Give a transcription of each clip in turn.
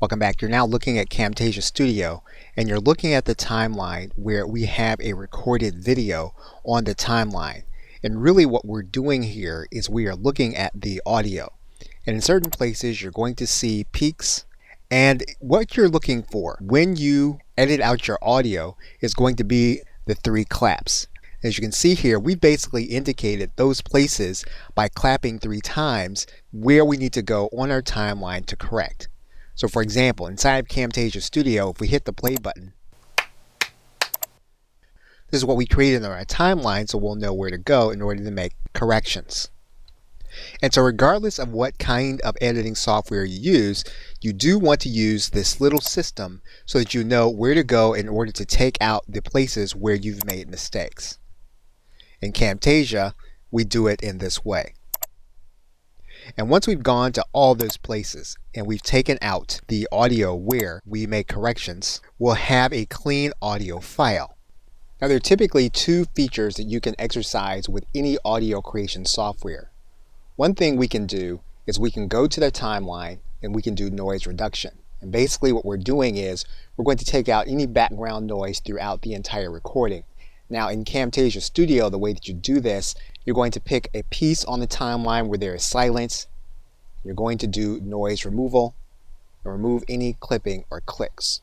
Welcome back. You're now looking at Camtasia Studio, and you're looking at the timeline where we have a recorded video on the timeline. And really what we're doing here is we are looking at the audio. And in certain places you're going to see peaks, and what you're looking for when you edit out your audio is going to be the 3 claps. As you can see here, we basically indicated those places by clapping 3 times where we need to go on our timeline to correct. So for example, inside of Camtasia Studio, if we hit the play button, this is what we created on our timeline, so we'll know where to go in order to make corrections. And so regardless of what kind of editing software you use, you do want to use this little system so that you know where to go in order to take out the places where you've made mistakes. In Camtasia, we do it in this way. And once we've gone to all those places and we've taken out the audio where we make corrections, we'll have a clean audio file. Now there are typically 2 features that you can exercise with any audio creation software. One thing we can do is we can go to the timeline and we can do noise reduction. And basically what we're doing is we're going to take out any background noise throughout the entire recording. Now in Camtasia Studio, the way that you do this, you're going to pick a piece on the timeline where there is silence. You're going to do noise removal and remove any clipping or clicks.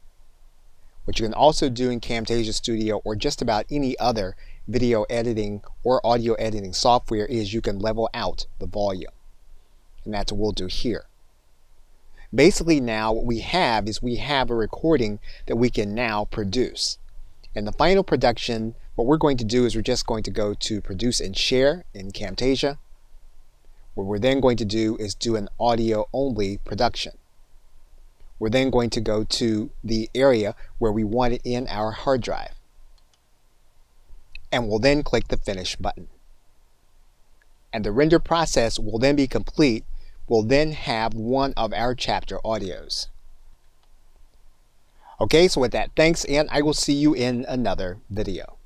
What you can also do in Camtasia Studio or just about any other video editing or audio editing software is you can level out the volume. And that's what we'll do here. Basically now what we have is we have a recording that we can now produce. And the final production, what we're going to do is we're just going to go to Produce and Share in Camtasia. What we're then going to do is do an audio only production. We're then going to go to the area where we want it in our hard drive. And we'll then click the Finish button. And the render process will then be complete. We'll then have one of our chapter audios. Okay, so with that, thanks, and I will see you in another video.